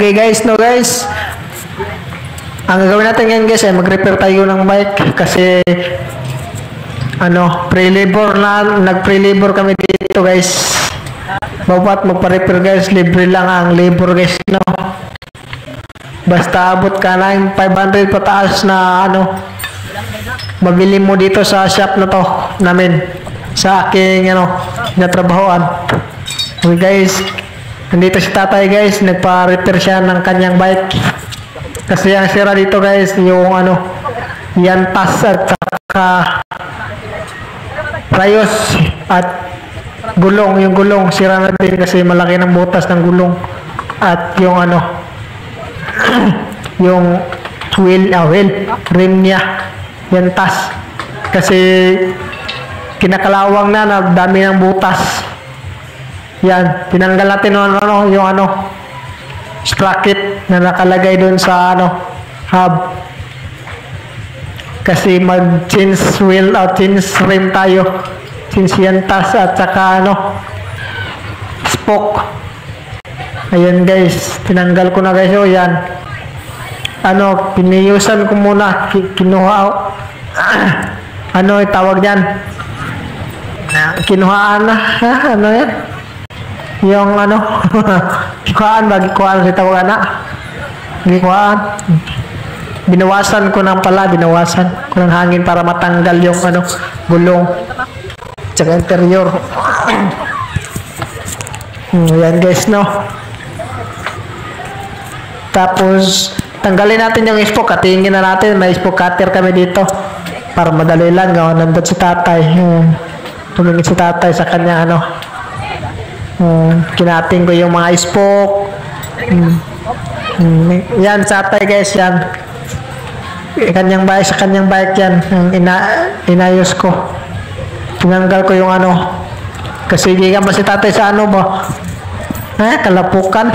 Okay guys, no guys. Ang gagawin natin ngayon guys ay mag-repair tayo ng bike kasi pre-labor na, nag-pre-labor kami dito guys. Bawat magpa-repair guys, libre lang ang labor guys, no. Basta abot ka ng 500 pataas na mabili mo dito sa shop na to namin sa aking natrabahoan. Okay guys, nandito si tatay guys, nagpa-repair siya ng kanyang bike. Kasi ang sira dito guys, yung yantas at saka rayos at gulong. Yung gulong sira na din kasi malaki ng butas ng gulong. At yung yung wheel rim niya, yantas. Kasi kinakalawang na dami ng butas. Yan, tinanggal natin yung sprocket na nakalagay doon sa hub. Kasi mag-change wheel o change rim tayo. Change yantas at saka spoke. Ayan guys, tinanggal ko na guys. O yan. Piniyusan ko muna. Kinuha tawag diyan. Kinuhaan na. Yan? Yung kikuhaan ba? Kikuhaan si tawag na. Kikuhaan. Binawasan ko binawasan ko ng hangin para matanggal yung gulong. Tsaka interior. Yan guys, no. Tapos, tanggalin natin yung spoke. Katingin na natin. May spoke cutter kami dito. Para madali lang. Nandun si tatay. Tumingin si tatay sa kanya kinating ko yung mga spoke. Yan sa tatay guys, yan. Sa kanyang bike yan. Inayos ko. Tinanggal ko yung kasi hindi ka ba si tatay sa ba? Kalapukan.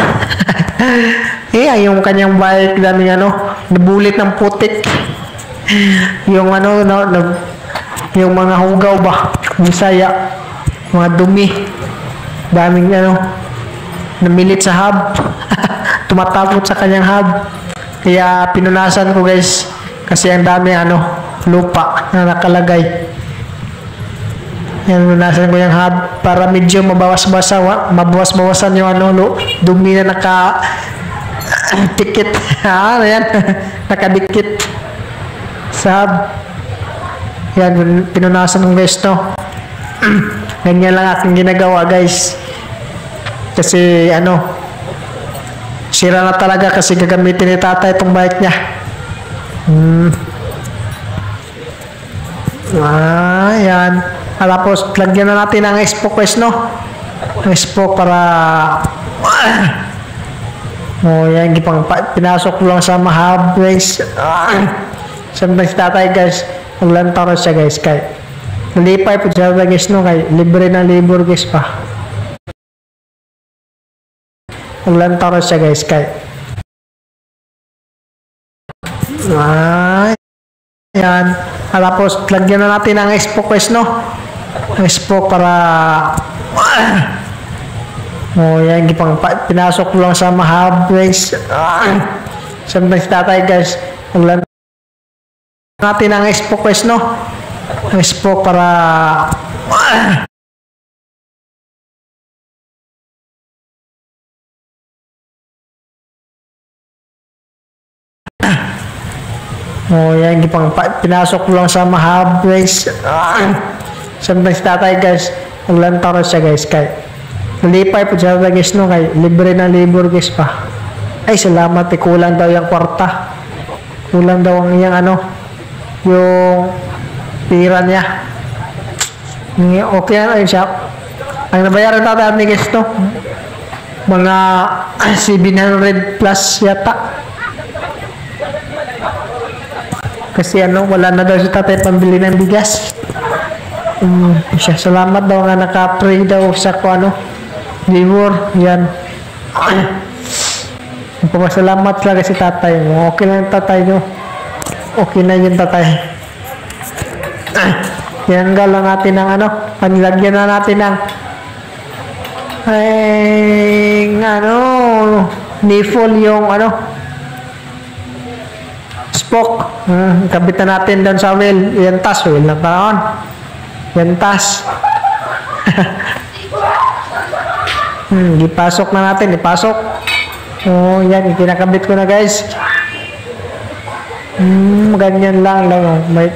Yung kanyang bike, daming nabulit ng putik. Yung yung mga hugaw ba? Misaya. Mga dumi. Daming namilit sa hub. Tumatapot sa kanyang hub. Kaya pinunasan ko guys. Kasi ang dami lupa na nakalagay. Yan, pinunasan ko yung hub para medyo mabawas-bawasan yung dumi na tikit. Yan. Nakadikit sa hub. Yan, pinunasan ko guys, no. Ganyan lang aking ginagawa guys. Kasi sira na talaga kasi gagamitin ni tatay itong bike niya. Yan. Tapos lagyan na natin ang spoke guys, no. Ang spoke para yan, pinasok lang sa mahab guys. Sometimes tatay guys, maglantar siya guys kay nalipay po siya guys, no, kay libre na labor guys pa. Maglantar siya guys kay yan. Tapos lagyan na natin ang spoke guys, no. Ang spoke para yan, pinasok lang sa mahab guys. Sometimes tatay guys, maglantar natin ang spoke guys, no. Ang spoke para yan, pinasok lang sa mahab guys. Sometimes tatay guys, maglantar siya guys kay nalipay po siya guys, no, kay libre na labor guys pa. Ay salamat, kulang daw yung kwarta. Kulang daw ang yung pira niya. Okay na yun siya. Ang nabayaran natin guys, no, mga 700 plus yata. Kasi wala na daw si tatay pambili ng bigas. Siya, salamat daw nga naka-pray daw sa labor. Yan. Papasalamat talaga si tatay mo. Okay na yung tatay nyo. Okay na yung tatay. Tinanggal lang natin ng panilagyan na natin ng Ni-full yung ano, spoke. Kabit na natin doon sa wheel. Yan tas, wheel na taon. Yan tas. Ipasok na natin, ipasok. Oh, yan, ikinakabit ko na guys. Ganyan lang. May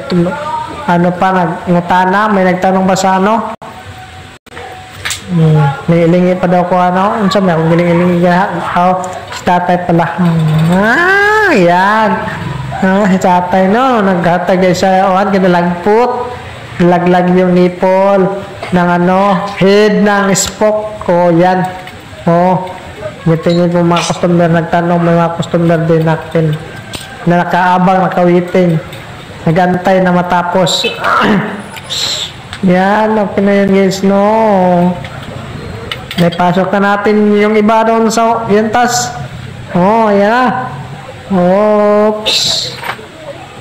ano pa, nagngutana, may nagtanong ba sa ano? Nilingi pa daw ko ano. Unsa may akong giling-ilingi ka? Si tatay pala. Yan. Si tatay no, naghatag guys siya. Kinalagput. Laglag yung nipple ng ano, head ng spoke ko. Yan. Tingin po mga customer nagtanong, may mga customer din natin na nakaabang, nakawiting, nagantay na matapos. Yan, okay na yan guys, no. May pasok na natin yung iba doon sa yan tas. Yan. Oops.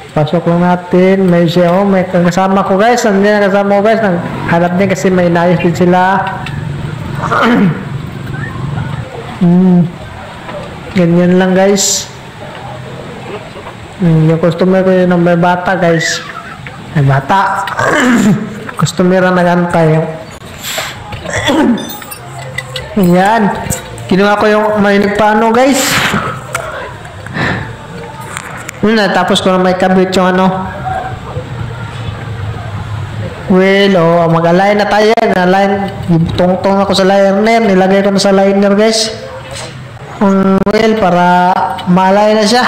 Pasok lang natin. May siya, may kasama ko guys. Nandiyan na kasama ko guys. Naghanap din kasi may inayos din sila. Ganyan lang guys. Yung customer ko yung may bata guys. May bata. Customer ang nagantay. Yan. Kinuha ko yung may nagpaano guys. Tapos ko na may kabit yung ano. Well, mag-align na tayo. Align. Tungtong ako sa liner. Nilagay ko na sa liner guys. Well, para ma-align na siya.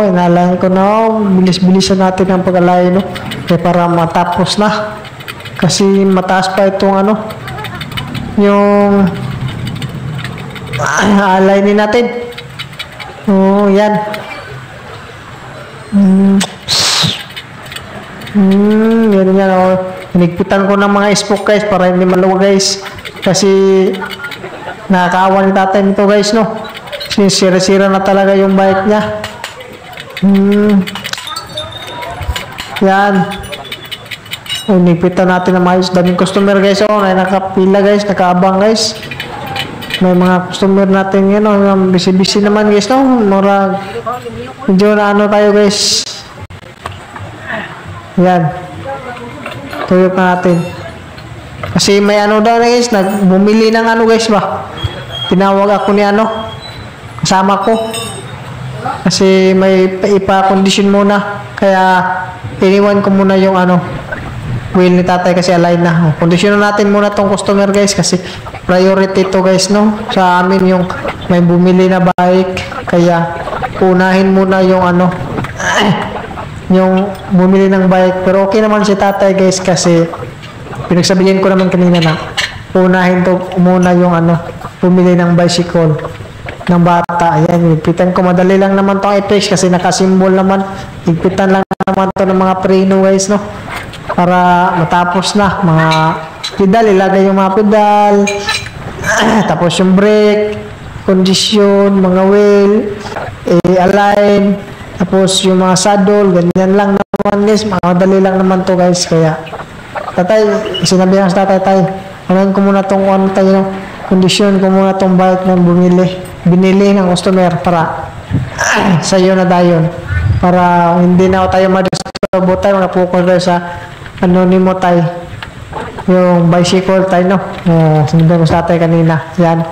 Inalign ko na. Bilis-bilisan natin ang pag-align. Para matapos na. Kasi mataas pa itong ano. Yung alignin natin. Yan. Yan. Hinigpitan ko ng mga spoke guys para hindi maluwag guys. Kasi nakakaawa ni tatay nito guys, no. Sira-sira na talaga yung bike niya. Yan. Hinigpitan natin ng mga daming customer guys. Nakapila guys, nakaabang guys. May mga customer natin yan, busy-busy naman guys, no. Medyo na ano tayo guys. Yan. Tuyok na natin. Kasi may ano daw na guys, bumili ng ano guys ba. Tinawag ako ni ano, kasama ko. Kasi may ipa-condition muna. Kaya iniwan ko muna yung ano, wheel ni tatay kasi align na. Kondisyonan natin muna tong customer guys kasi priority to guys, no. Sa amin yung may bumili na bike. Kaya unahin muna yung ano, yung bumili ng bike. Pero okay naman si tatay guys kasi pinagsabihin ko naman kanina na unahin to muna yung ano, bumili ng bicycle ng bata. Ayan, higpitan ko. Madali lang naman itong i-fix kasi nakasimbol naman. Higpitan lang naman to ng mga preno guys, no. Para matapos na. Mga pedal, ilagay yung mga pedal. Tapos yung brake, condition, mga wheel, align. Tapos yung mga saddle, ganyan lang naman guys. Madali lang naman to guys. Kaya, tatay, sinabihan sa tatay, ano ko muna itong condition ko muna itong bike na binili ng customer para sa iyo na dayon. Para hindi na tayo madisturbo tayo, makapokus tayo sa anonimo tayo. Yung bicycle tayo, no? Sinabihan ko sa tatay kanina. Yan.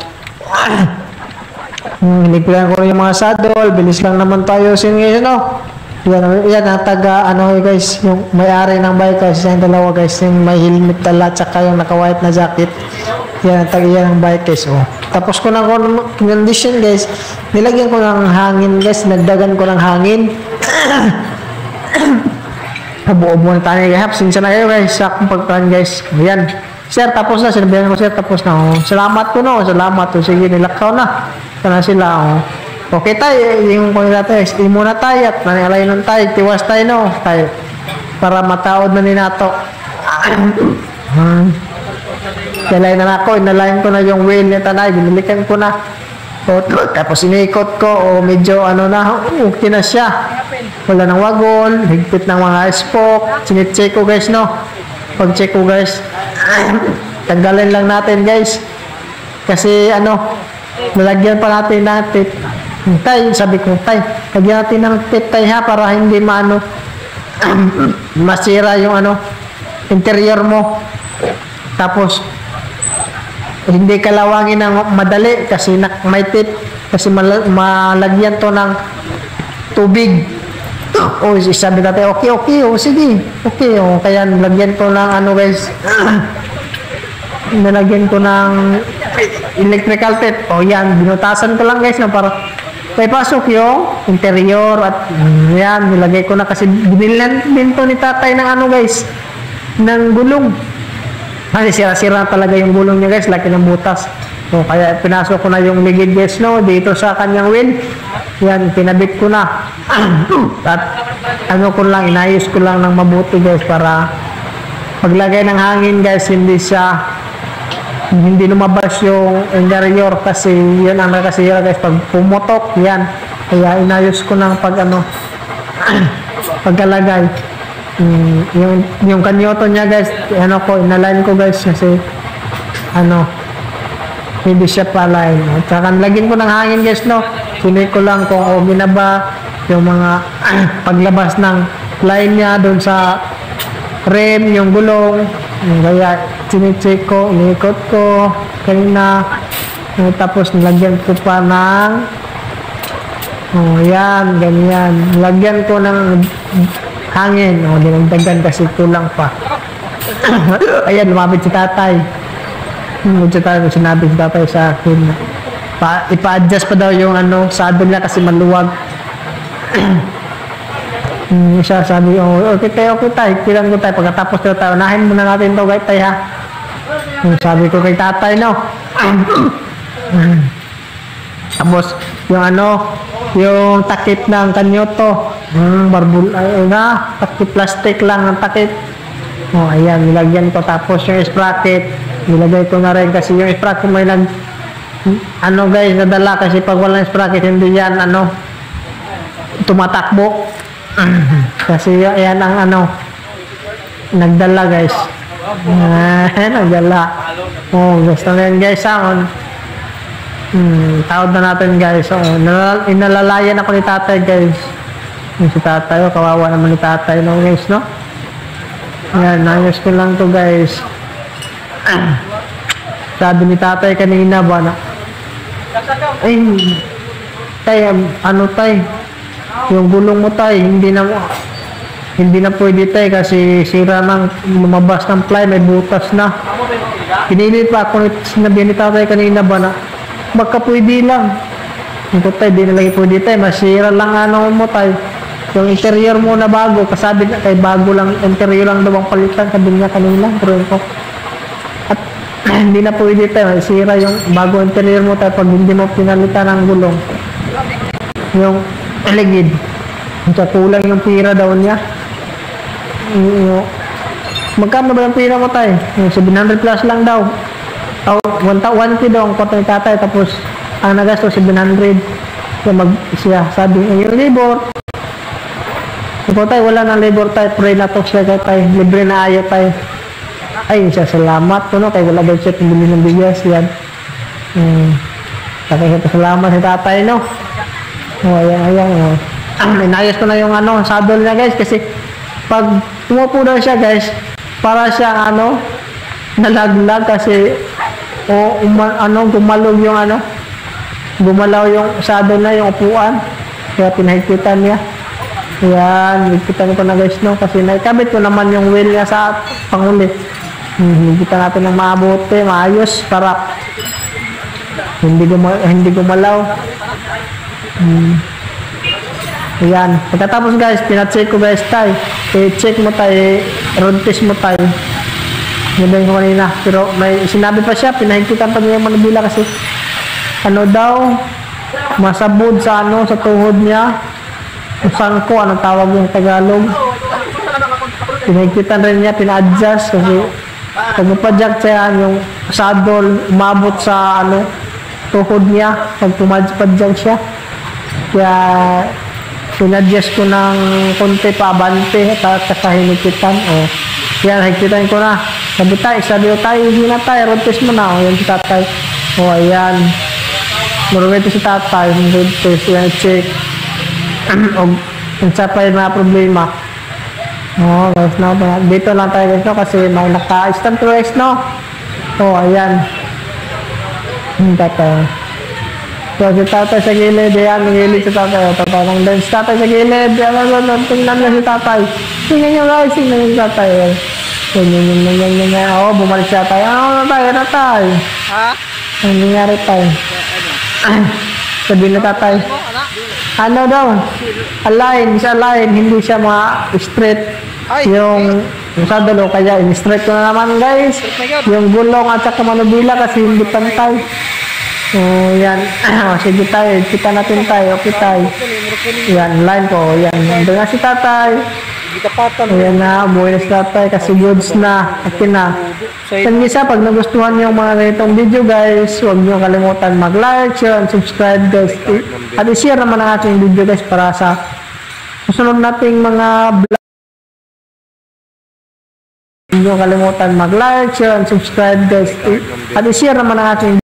Hinigpilan ko rin yung mga saddle. Bilis lang naman tayo. Ngayon, no? Yan ang taga, guys, yung may-ari ng bike guys, yung dalawa guys, yung may helmet tala, tsaka yung naka-white na jacket. Yan ang taga yan ng bike guys, Tapos ko ng condition guys, nilagyan ko ng hangin guys, nagdagan ko ng hangin. Nabuo-buo na tayo guys, sinsa na kayo guys, sa akong pagkaan guys. Yan, sir, tapos na, sinabihan ko sir, tapos na, Salamat ko, no, salamat, sige, nilakaw na. Sana sila, Okay tayo, yung kung natin, stay muna tayo at nangyalay nun tayo, tiwas tayo, no? Tayo, para mataod na ni nato. Nalay na ako, inalayin ko na yung wheel ni tanay, binilikan ko na. Tapos inikot ko, medyo okay na siya. Wala ng wagol, higpit ng mga spoke, sinit-check ko guys, no? Pag-check ko guys, tanggalin lang natin guys. Kasi Lalagyan pa natin ng tape. Tay, sabi ko, tay, lagyan natin ng tape tay ha, para hindi maano, masira yung ano, interior mo. Tapos, hindi kalawangin ng madali kasi may tape. Kasi malagyan to ng tubig. Oh, sabi natin, okay, oh, sige, okay, oh. Kaya lagyan ko ng ano guys, nalagyan ko ng electrical tape. Oh, yan, binutasan ko lang guys na para may pasok yung interior at yan, nilagay ko na kasi binilan din to ni tatay ng ano guys, ng gulong. Kasi sira-sira talaga yung gulong niya guys, laki ng butas. So, kaya pinasok ko na yung ligid guys, no, dito sa kanyang wheel. Yan, pinabit ko na. At ano ko lang, inayos ko lang ng mabuti guys para paglagay ng hangin guys, hindi lumabas yung interior kasi yun ang nakasira guys pag pumutok yan. Kaya inayos ko ng pagkalagay. Yung kanyoto niya guys, ano ko, inalign ko guys kasi hindi siya pa-line. At saka lagyan ko ng hangin guys, no. Sinik ko lang kung okay na ba yung mga paglabas ng line niya doon sa rim, yung gulong. Kaya sinik-check ko, inikot ko kanina. Tapos nilagyan ko pa ng yan, ganyan. Lagyan ko ng hangin. Dinagdagan kasi kulang pa. Ayan, lumapit si tatay. Sinabi si tatay sa akin ipa-adjust pa daw yung saddle niya kasi maluwag. Siya sabi, okay tayo, kilang ko tayo pagkatapos tayo, unahin muna natin to guys tayo ha. Sabi ko kay tatay, no. Tapos yung takip ng kanyoto, takip plastic lang ng takip. Ayan, nilagyan ko. Tapos yung sprocket nilagay ko na rin kasi yung sprocket may guys, nadala kasi pag walang sprocket hindi yan tumatakbo. Kasi yan ang nagdala guys. Nagdala. Gusto na yan guys tawad na natin guys. Inalalayan ako ni tatay guys. Si tatay, kawawa naman ni tatay no guys, no. Yan, nayos ko lang to guys. Sabi ni tatay kanina ba na tay, yung gulong mo tay, hindi na pwede tay kasi sira ng lumabas ng ply, may butas na. Pinilit pa ako, sinabi ni tatay kanina ba na baka pwede lang. Ito tay, di na lagi pwede tay, masira lang mo tay. Yung interior mo na bago, kasabi na kay bago lang, interior lang daw ang palitan, sabi niya kanina, pero ko. At hindi na pwede tayo, sira yung bago interior mo tayo pag hindi mo pinalitan ng gulong. Yung ligid. Kulang yung pira daw niya. Magkano ba yung pira mo tayo? 700 plus lang daw. 1K daw ang kwarta ni tatay, tapos ang nagasto 700. Siya sabi, yung labor. Ikaw tayo, wala ng labor tayo, pray na to siya tayo, libre na ayaw tayo. Ay, siya salamat po, no? Kaya wala daw siya pumili ng bigas, yan. Kaya salamat si tatay, no? Ayan. Inayos ko na yung saddle niya guys, kasi pag tumupo daw siya guys, para siya nalaglag kasi gumalaw yung saddle na, yung upuan. Kaya pinahigpitan niya. Ayan, higpitan ko na guys, no? Kasi naikabit ko naman yung wheel niya sa panguli. Higpitan natin ng mabuti, maayos, para hindi gumalaw. Ayan. Pagkatapos guys, pina-check ko guys tayo. I-check mo tayo, road test mo tayo. Nabihin ko kanina. Pero may sinabi pa siya, pinahigpitan pa niya yung manubila kasi daw, masabod sa sa tuhod niya. Sangko, anong tawag yung Tagalog. Pinahigpitan rin niya, pina-adjust kasi pag mapadjak siya, yung saddle umabot sa tuhod niya pag pumadjak siya. Kaya pinadjust ko ng konti pa abante at hinigpitan. Yan, higpitan ko na. Sabi ko tayo, hindi na tayo, road test mo na. Yan si tatay. Ayan. Muro ito si tatay, dito siya check. O, kung sa pa yung mga problema. Oh, guys, no, dito lang tayo guys, no, kasi may naka-stand to X, no. Oh, ayan. Tatay. So, si tatay sa gilid, yan, gilid si tatay. Tatay ng dance, tatay sa gilid. Tingnan na si tatay. Tingnan nyo guys, tingnan nyo si tatay. Oh, bumalik siya tayo. Ano na tayo? Ha? Ano nangyari tayo? Sabi na tatay. Ano daw? Align, hindi siya straight. Yung sa dulo, kaya in-straight ko na naman guys. Yung gulong at saka manubila kasi hindi pantay. So, yan. Sige tayo, kita natin tayo. Okay tayo. Yan, line ko. Yan, nandun na si tatay. Ayan na, buhay na si tatay kasi goods na. Okay na. Then isa, pag nagustuhan niyo yung mga ganitong video guys, huwag niyo kalimutan mag-like, share, and subscribe guys. At i-share naman ang ating video guys para sa susunod nating mga vlog. Huwag niyo kalimutan mag-like, share, and subscribe guys. At i-share naman ang ating